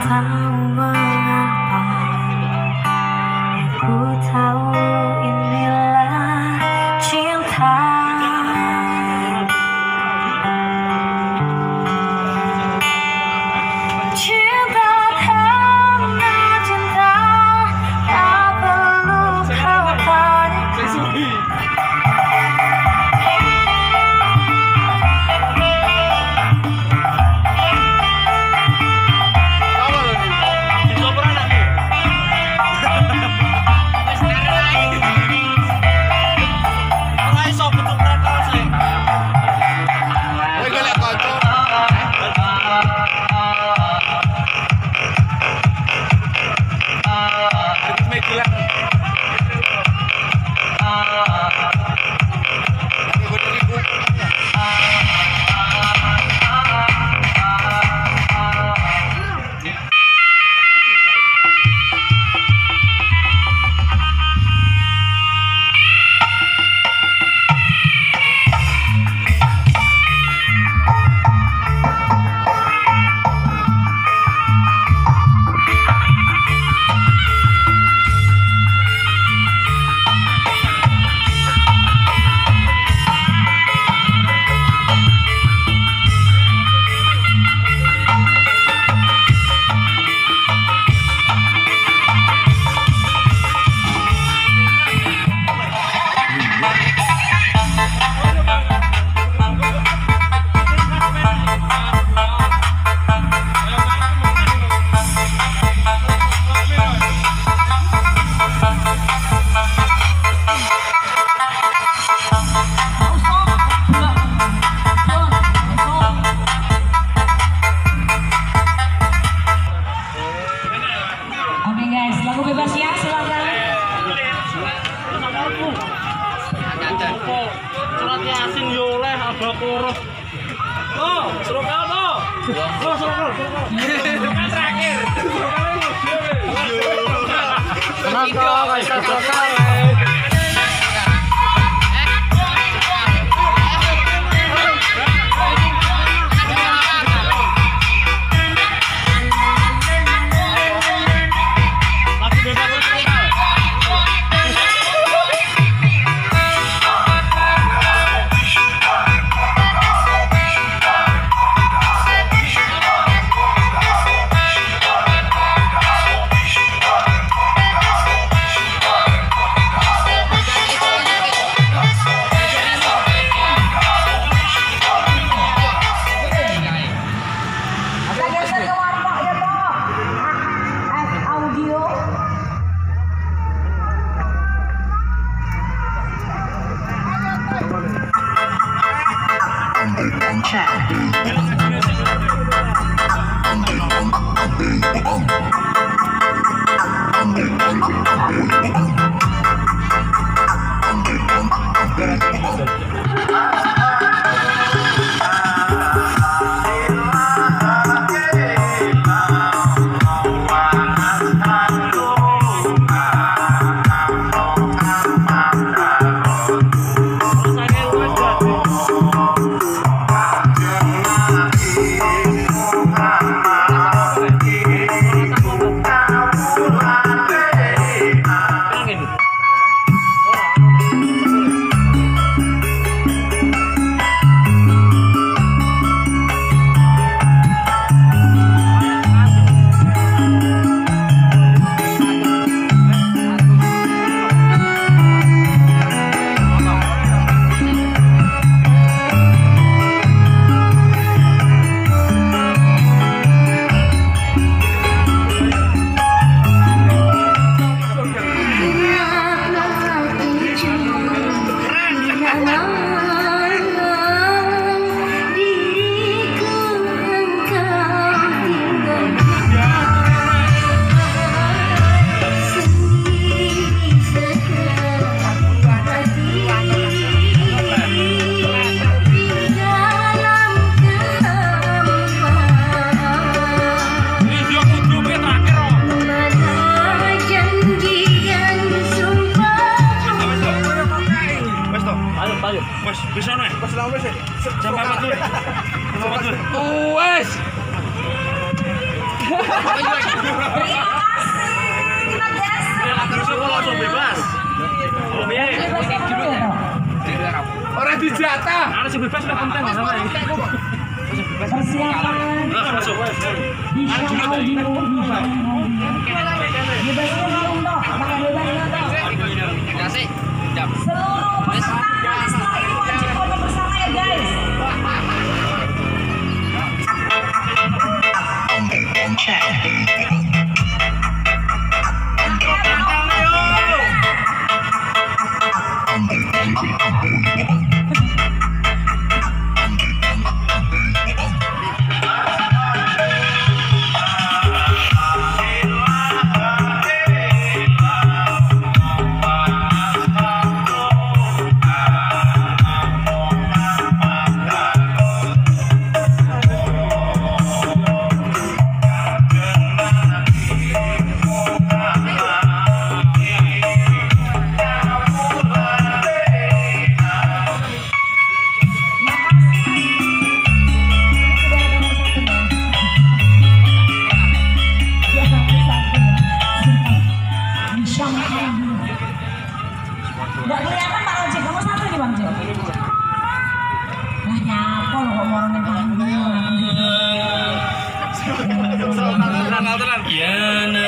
tahu mengapa, ku tahu inilah cinta. Cinta karena cinta, tak perlu kau tanya. Oke guys, lagu bebas ya, silakan. Surat Yasin yo oleh Al-Baqarah. Oh, surat apa? Oh, surat terakhir. Kenapa guys, Bisa nih. Pas lama sih. Jam 4 dulu. Wes. Terima kasih. Kita geser. Terus kok langsung bebas. Oh, piye? Orang dijatah. Ana sing bebas udah penting sama ya. Persiapan. Masuk. Bisa audio. Bebasnya belum dong. Pakai bebasnya dong. Kasih. Jam. Seluruh peserta setelah ini wajib foto bersama ya guys. Nggak kelihatan Pak Ojek, kamu satu nih Bang Jek. Nah nyapa lo kok mau orang yang Tenang.